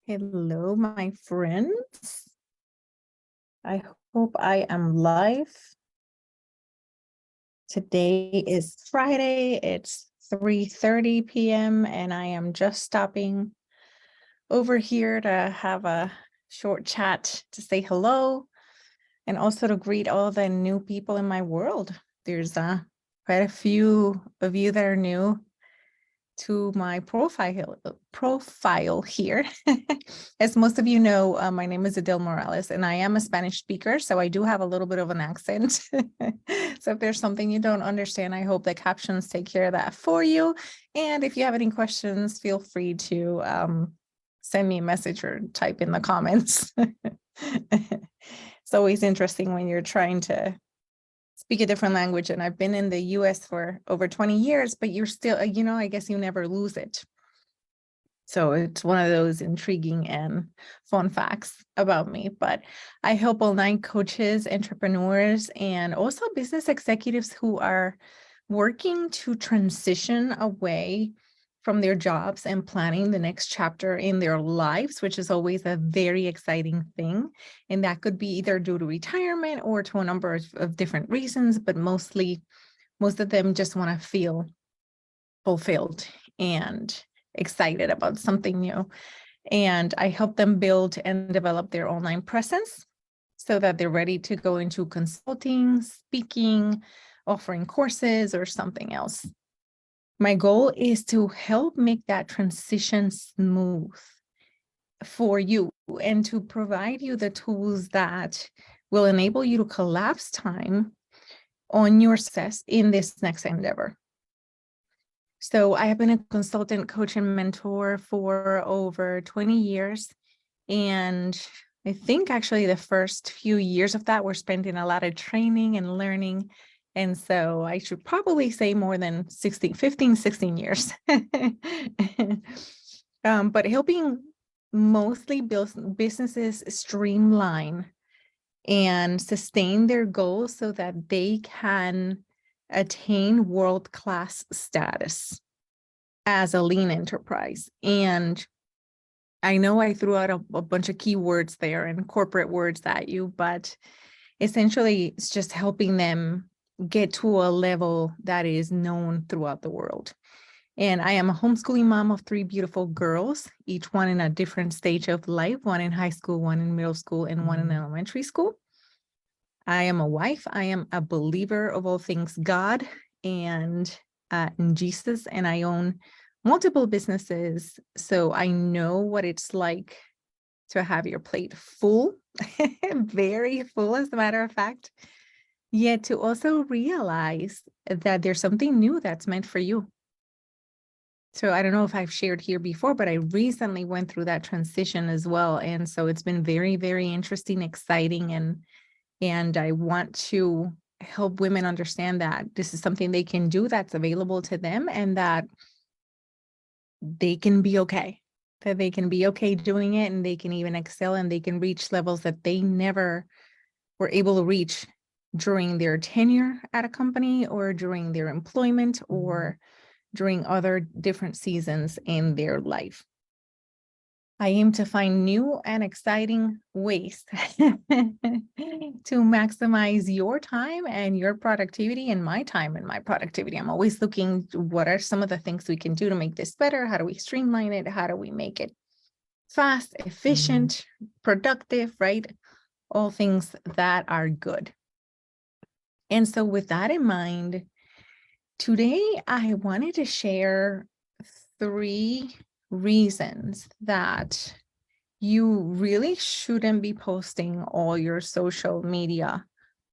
Hello, my friends. I hope I am live. Today is Friday. It's 3:30 p.m. and I am just stopping over here to have a short chat to say hello and also to greet all the new people in my world. There's quite a few of you that are new to my profile here. As most of you know, my name is Adele Morales and I am a Spanish speaker, so I do have a little bit of an accent. So if there's something you don't understand, I hope the captions take care of that for you. And if you have any questions, feel free to send me a message or type in the comments. It's always interesting when you're trying to speak a different language, and I've been in the US for over 20 years, but you're still, I guess you never lose it. So it's one of those intriguing and fun facts about me. But I help online coaches, entrepreneurs, and also business executives who are working to transition away from their jobs and planning the next chapter in their lives, which is always a very exciting thing. And that could be either due to retirement or to a number of different reasons, but most of them just want to feel fulfilled and excited about something new. And I help them build and develop their online presence so that they're ready to go into consulting, speaking, offering courses, or something else. My goal is to help make that transition smooth for you and to provide you the tools that will enable you to collapse time on your success in this next endeavor. So I have been a consultant, coach, and mentor for over 20 years. And I think actually the first few years of that were spent in a lot of training and learning. And so I should probably say more than 16 years. But helping mostly businesses streamline and sustain their goals so that they can attain world-class status as a lean enterprise. And I know I threw out a bunch of keywords there and corporate words at you, but essentially it's just helping them get to a level that is known throughout the world. And I am a homeschooling mom of 3 beautiful girls, each one in a different stage of life, one in high school, one in middle school, and one in elementary school. I am a wife. I am a believer of all things God and in Jesus, and I own multiple businesses. So I know what it's like to have your plate full, very full, as a matter of fact, yet to also realize that there's something new that's meant for you. So I don't know if I've shared here before, but I recently went through that transition as well. And so it's been very, very interesting, exciting, and I want to help women understand that this is something they can do that's available to them and that they can be okay, that they can be okay doing it, and they can even excel and they can reach levels that they never were able to reach during their tenure at a company or during their employment or during other different seasons in their life. I aim to find new and exciting ways to maximize your time and your productivity and my time and my productivity. I'm always looking, what are some of the things we can do to make this better? How do we streamline it? How do we make it fast, efficient, productive, right? All things that are good. And so with that in mind, today I wanted to share 3 reasons that you really shouldn't be posting all your social media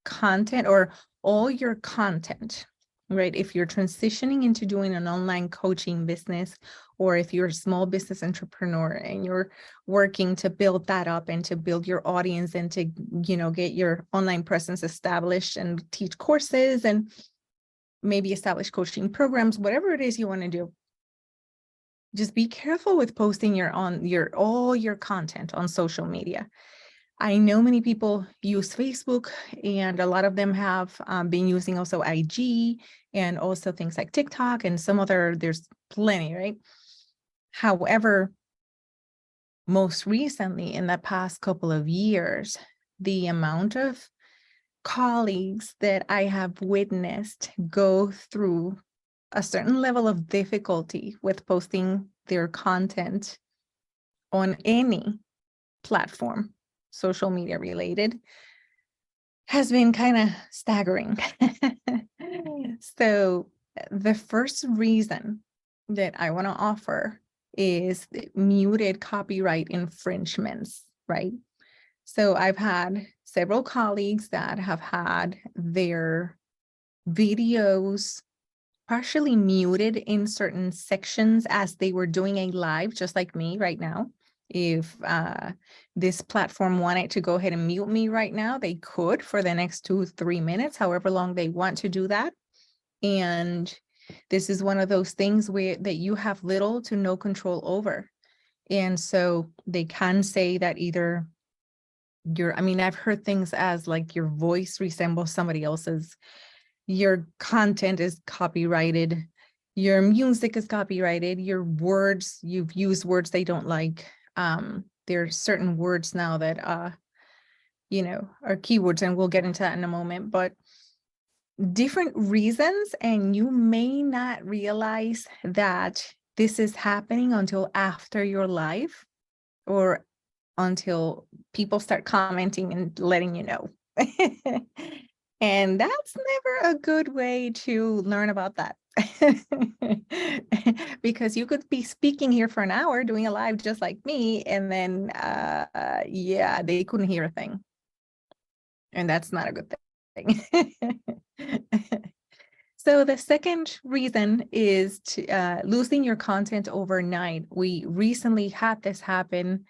content or all your content, right? If you're transitioning into doing an online coaching business, or if you're a small business entrepreneur and you're working to build that up and to build your audience and to, get your online presence established and teach courses and maybe establish coaching programs, whatever it is you want to do, just be careful with posting all your content on social media. I know many people use Facebook, and a lot of them have been using also IG and also things like TikTok and some other, there's plenty, right? However, most recently, in the past couple of years, the amount of colleagues that I have witnessed go through a certain level of difficulty with posting their content on any platform, social media related, has been kind of staggering. So the first reason that I want to offer is the muted copyright infringements, right? So I've had several colleagues that have had their videos partially muted in certain sections as they were doing a live, just like me right now. If this platform wanted to go ahead and mute me right now, they could for the next 2-3 minutes, however long they want to do that. And this is one of those things where that you have little to no control over. And so they can say that either I mean, I've heard things as like your voice resembles somebody else's, your content is copyrighted, your music is copyrighted, your words, you've used words they don't like. There are certain words now that are keywords, and we'll get into that in a moment, but different reasons, and you may not realize that this is happening until after your live or until people start commenting and letting you know. And that's never a good way to learn about that. Because you could be speaking here for an hour doing a live just like me, and then yeah, they couldn't hear a thing. And that's not a good thing. So the second reason is to losing your content overnight. We recently had this happen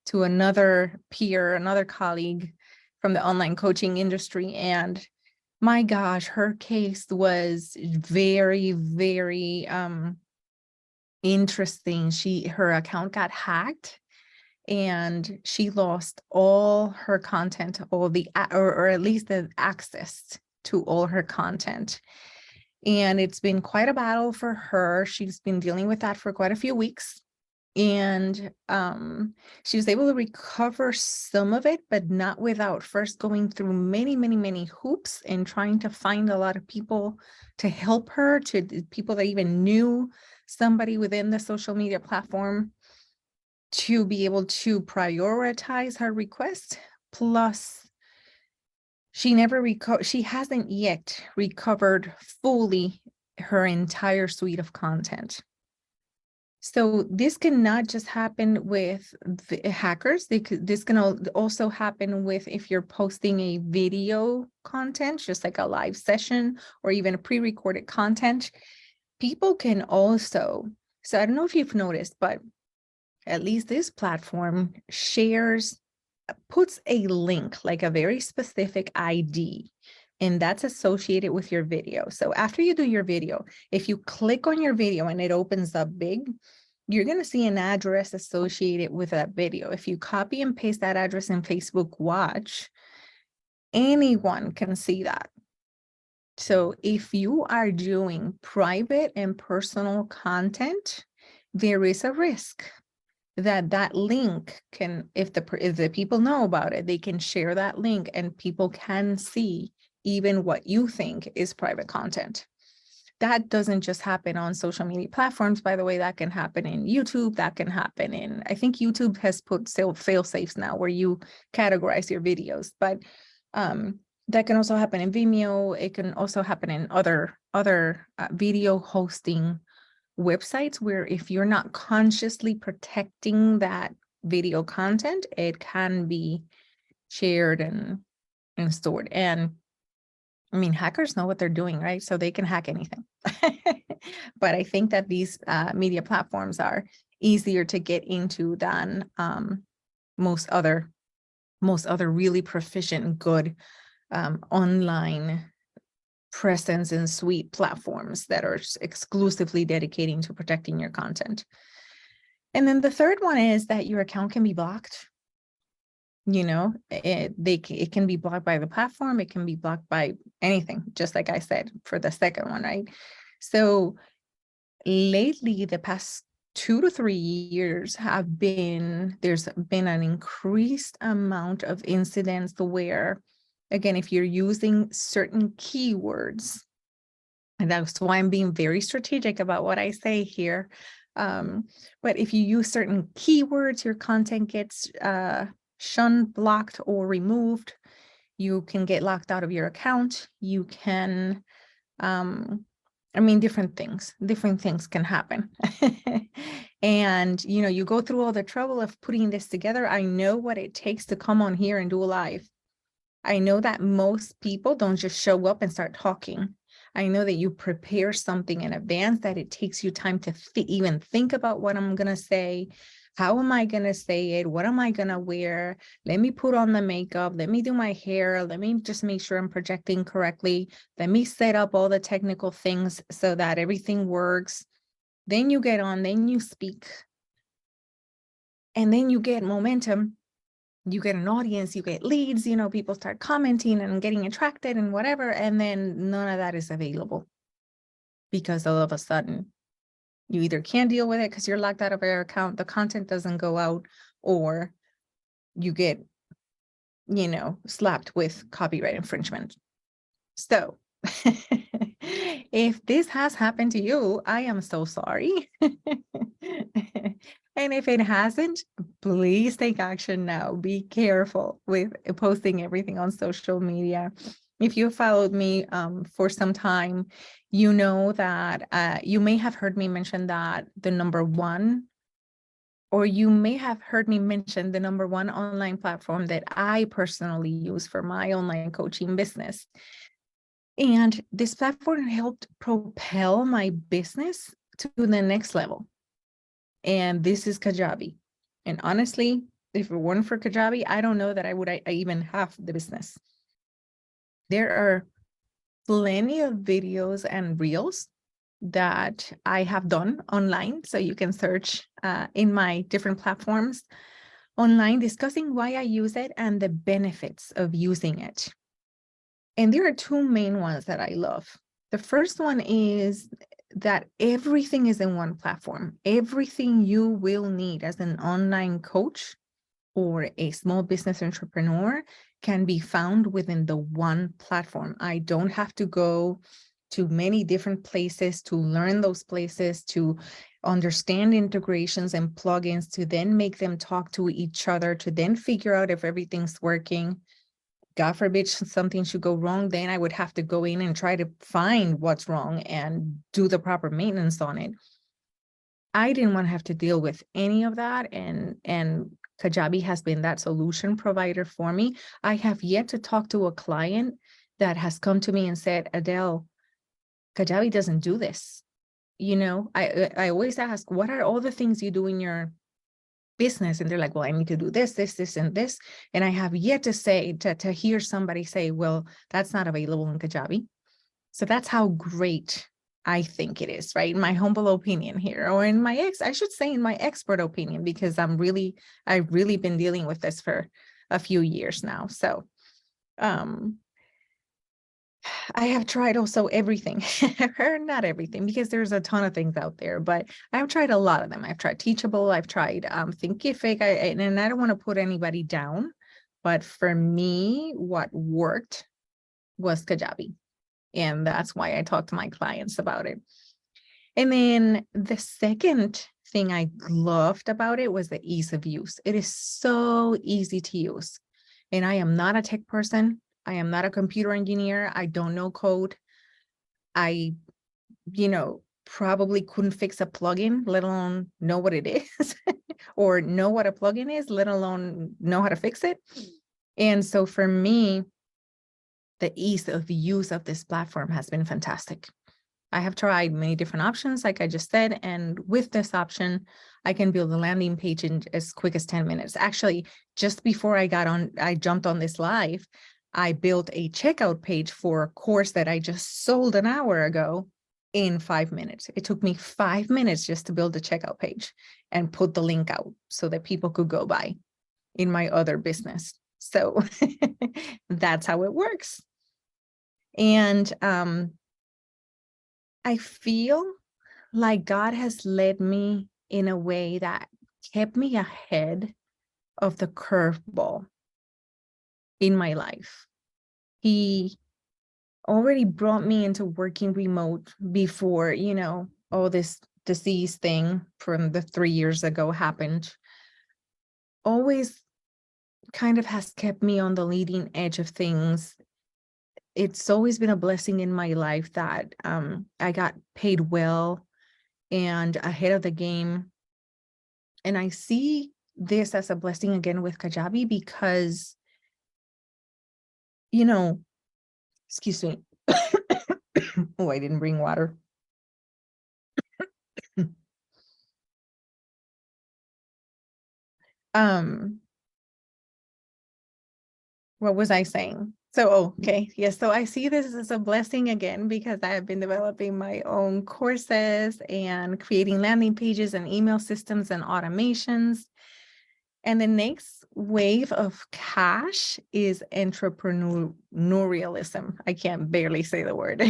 to another peer, another colleague from the online coaching industry. And my gosh, her case was very, very interesting. Her account got hacked and she lost all her content, or at least the access to all her content. And it's been quite a battle for her. She's been dealing with that for quite a few weeks. And she was able to recover some of it, but not without first going through many, many, many hoops and trying to find a lot of people to help her, to people that even knew somebody within the social media platform to be able to prioritize her request. Plus, she hasn't yet recovered fully her entire suite of content. So this cannot just happen with the hackers. This can also happen with if you're posting a video content, just like a live session or even a pre-recorded content. People can also, so I don't know if you've noticed, but at least this platform puts a link, like a very specific ID, and that's associated with your video. So after you do your video, if you click on your video and it opens up big, you're going to see an address associated with that video. If you copy and paste that address in Facebook Watch, anyone can see that. So if you are doing private and personal content, there is a risk that link can, if the people know about it, they can share that link and people can see even what you think is private content. That doesn't just happen on social media platforms, by the way. That can happen in YouTube. That can happen in, I think YouTube has put fail safes now where you categorize your videos, but that can also happen in Vimeo. It can also happen in other video hosting websites, where if you're not consciously protecting that video content, it can be shared and stored. And I mean, hackers know what they're doing, right? So they can hack anything. But I think that these media platforms are easier to get into than most other really proficient and good online presence and suite platforms that are exclusively dedicating to protecting your content. And then the third one is that your account can be blocked. You know, it can be blocked by the platform. It can be blocked by anything, just like I said for the second one, right? So lately, the past 2 to 3 years there's been an increased amount of incidents where, again, if you're using certain keywords, and that's why I'm being very strategic about what I say here. But if you use certain keywords, your content gets shunned, blocked, or removed. You can get locked out of your account. You can, different things can happen. And, you go through all the trouble of putting this together. I know what it takes to come on here and do a live. I know that most people don't just show up and start talking. I know that you prepare something in advance, that it takes you time to even think about what I'm going to say. How am I going to say it? What am I going to wear? Let me put on the makeup. Let me do my hair. Let me just make sure I'm projecting correctly. Let me set up all the technical things so that everything works. Then you get on, then you speak. And then you get momentum. You get an audience, you get leads, people start commenting and getting attracted and whatever. And then none of that is available because all of a sudden you either can't deal with it because you're locked out of your account, the content doesn't go out, or you get, slapped with copyright infringement. So if this has happened to you, I am so sorry. And if it hasn't, please take action now. Be careful with posting everything on social media. If you followed me for some time, you know that you may have heard me mention that the number one, or you may have heard me mention the number one online platform that I personally use for my online coaching business. And this platform helped propel my business to the next level. And this is Kajabi. And honestly, if it weren't for Kajabi, I don't know that I would even have the business. There are plenty of videos and reels that I have done online. So you can search in my different platforms online discussing why I use it and the benefits of using it. And there are two main ones that I love. The first one is that everything is in one platform. Everything you will need as an online coach or a small business entrepreneur can be found within the one platform. I don't have to go to many different places to learn those places, to understand integrations and plugins, to then make them talk to each other, to then figure out if everything's working. God forbid something should go wrong, then I would have to go in and try to find what's wrong and do the proper maintenance on it. I didn't want to have to deal with any of that, and Kajabi has been that solution provider for me. I have yet to talk to a client that has come to me and said, Adele, Kajabi doesn't do this. I always ask, what are all the things you do in your business? And they're like, well, I need to do this, and this. And I have yet to hear somebody say, well, that's not available in Kajabi. So that's how great I think it is, right? In my humble opinion here, or in my expert opinion, because I've really been dealing with this for a few years now. So I have tried also everything, or not everything, because there's a ton of things out there, but I've tried a lot of them. I've tried Teachable, I've tried Thinkific, and I don't want to put anybody down, but for me, what worked was Kajabi. And that's why I talk to my clients about it. And then the second thing I loved about it was the ease of use. It is so easy to use. And I am not a tech person. I am not a computer engineer. I don't know code. I, probably couldn't fix a plugin, let alone know what it is, or know what a plugin is, let alone know how to fix it. And so for me, the ease of use of this platform has been fantastic. I have tried many different options, like I just said, and with this option, I can build a landing page in as quick as 10 minutes. Actually, just before I jumped on this live, I built a checkout page for a course that I just sold an hour ago in 5 minutes. It took me 5 minutes just to build a checkout page and put the link out so that people could go buy in my other business. So that's how it works. And I feel like God has led me in a way that kept me ahead of the curveball in my life. He already brought me into working remote before, all this disease thing from the 3 years ago happened. Always kind of has kept me on the leading edge of things. It's always been a blessing in my life that I got paid well and ahead of the game. And I see this as a blessing again with Kajabi because, excuse me. Oh, I didn't bring water. What was I saying? Okay. Yes. So I see this as a blessing again, because I have been developing my own courses and creating landing pages and email systems and automations. And the next wave of cash is entrepreneurialism. I can't barely say the word.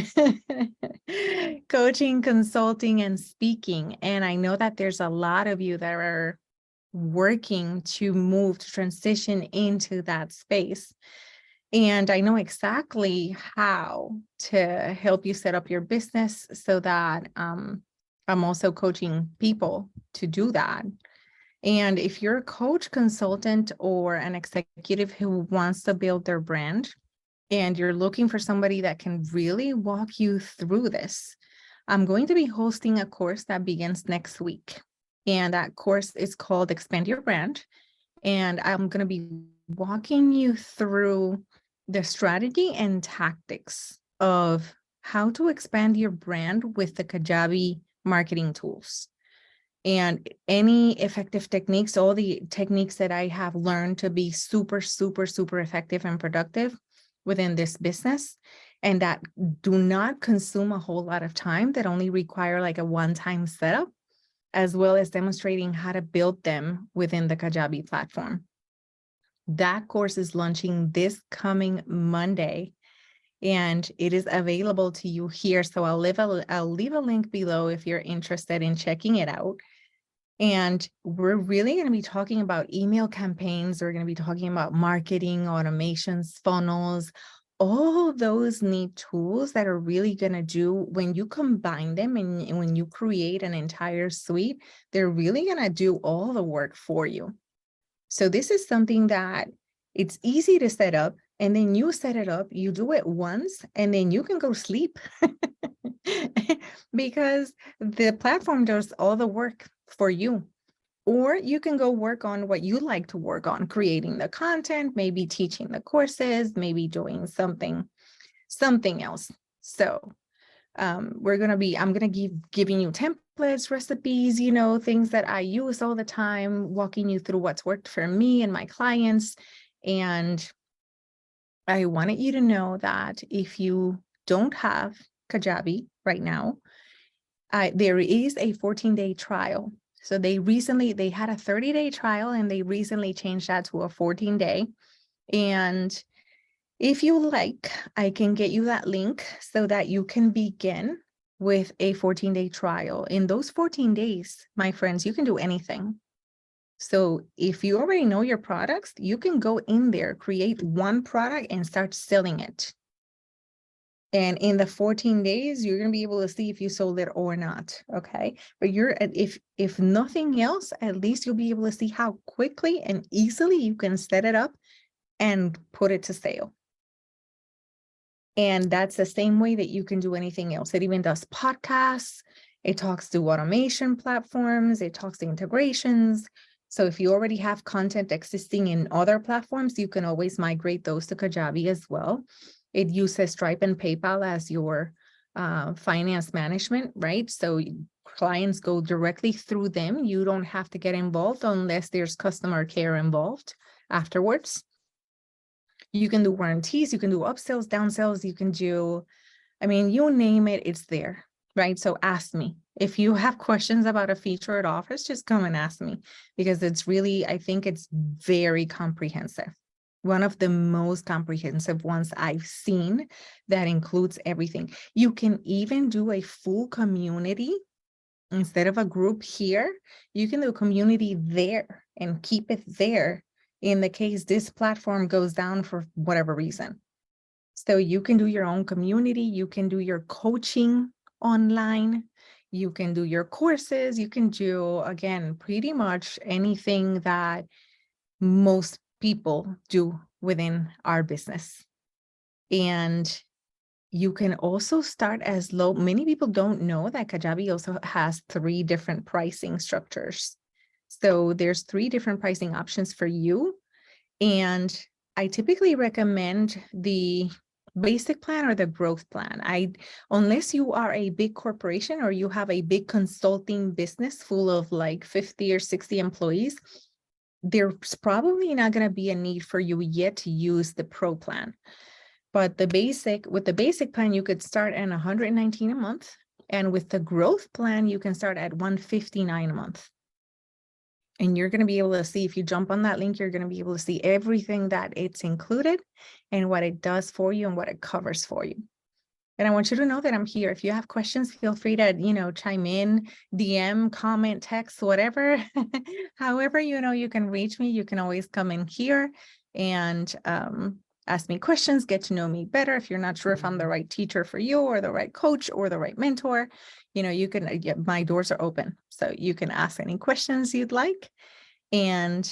Coaching, consulting, and speaking. And I know that there's a lot of you that are working to transition into that space. And I know exactly how to help you set up your business so that I'm also coaching people to do that. And if you're a coach, consultant, or an executive who wants to build their brand, and you're looking for somebody that can really walk you through this, I'm going to be hosting a course that begins next week. And that course is called Expand Your Brand. And I'm going to be walking you through the strategy and tactics of how to expand your brand with the Kajabi marketing tools. And any effective techniques, all the techniques that I have learned to be super, super, super effective and productive within this business, and that do not consume a whole lot of time, that only require like a one-time setup, as well as demonstrating how to build them within the Kajabi platform. That course is launching this coming Monday, and it is available to you here. So I'll leave a link below if you're interested in checking it out. And we're really going to be talking about email campaigns. We're going to be talking about marketing, automations, funnels, all those neat tools that are really going to do, when you combine them and when you create an entire suite, they're really going to do all the work for you. So this is something that it's easy to set up, and then you set it up, you do it once, and then you can go sleep because the platform does all the work for you. Or you can go work on what you like to work on, creating the content, maybe teaching the courses, maybe doing something else. So I'm going to be giving you templates, recipes, things that I use all the time, walking you through what's worked for me and my clients. And I wanted you to know that if you don't have Kajabi right now, there is a 14-day trial. So they had a 30-day trial, and they recently changed that to a 14-day. And if you like, I can get you that link so that you can begin with a 14-day trial. In those 14 days, my friends, you can do anything. So if you already know your products, you can go in there, create one product, and start selling it. And in the 14 days, you're going to be able to see if you sold it or not. Okay. But if nothing else, at least you'll be able to see how quickly and easily you can set it up and put it to sale. And that's the same way that you can do anything else. It even does podcasts. It talks to automation platforms. It talks to integrations. So if you already have content existing in other platforms, you can always migrate those to Kajabi as well. It uses Stripe and PayPal as your finance management, right? So clients go directly through them. You don't have to get involved unless there's customer care involved afterwards. You can do warranties, you can do upsells, downsells, you can do, you name it, it's there, right? So ask me. If you have questions about a feature it offers, just come and ask me, because it's really, I think it's very comprehensive. One of the most comprehensive ones I've seen that includes everything. You can even do a full community instead of a group here, you can do a community there and keep it there in the case this platform goes down for whatever reason. So you can do your own community, you can do your coaching online, you can do your courses, you can do, again, pretty much anything that most people do within our business. And you can also start as low. Many people don't know that Kajabi also has 3 different pricing structures. So there's 3 different pricing options for you. And I typically recommend the basic plan or the growth plan. Unless you are a big corporation or you have a big consulting business full of like 50 or 60 employees, there's probably not going to be a need for you yet to use the pro plan. But with the basic plan, you could start at $119 a month. And with the growth plan, you can start at $159 a month. And you're going to be able to see, if you jump on that link, you're going to be able to see everything that it's included and what it does for you and what it covers for you. And I want you to know that I'm here. If you have questions, feel free to, chime in, DM, comment, text, whatever. However, you can reach me. You can always come in here and ask me questions, get to know me better. If you're not sure if I'm the right teacher for you or the right coach or the right mentor, you can, my doors are open. So you can ask any questions you'd like. And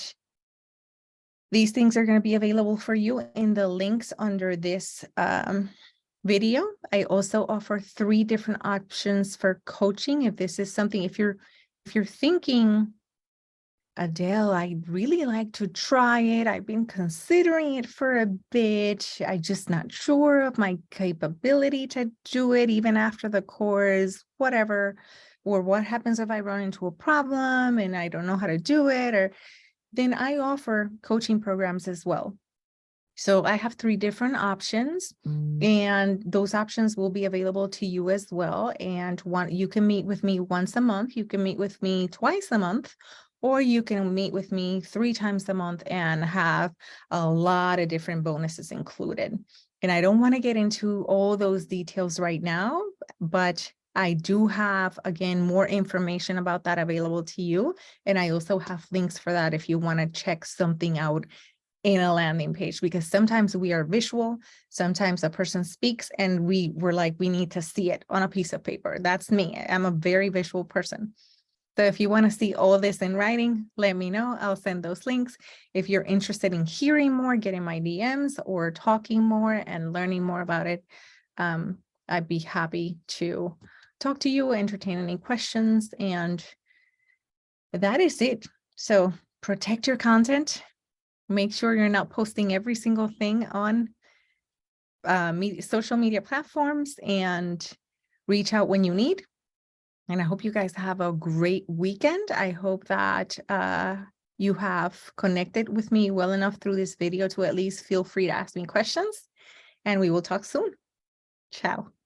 these things are going to be available for you in the links under this video. I also offer 3 different options for coaching. If this is something, if you're thinking, Adele, I'd really like to try it. I've been considering it for a bit. I'm just not sure of my capability to do it even after the course, whatever. Or what happens if I run into a problem and I don't know how to do it? Or then I offer coaching programs as well. So I have 3 different options, and those options will be available to you as well. And you can meet with me once a month. You can meet with me twice a month, or you can meet with me 3 times a month and have a lot of different bonuses included. And I don't want to get into all those details right now, but I do have, again, more information about that available to you. And I also have links for that if you want to check something out in a landing page, because sometimes we are visual, sometimes a person speaks and we're like, we need to see it on a piece of paper. That's me. I'm a very visual person. So if you want to see all this in writing, let me know. I'll send those links. If you're interested in hearing more, getting my DMs or talking more and learning more about it, I'd be happy to talk to you, entertain any questions, and that is it. So protect your content. Make sure you're not posting every single thing on social media platforms, and reach out when you need. And I hope you guys have a great weekend. I hope that you have connected with me well enough through this video to at least feel free to ask me questions, and we will talk soon. Ciao.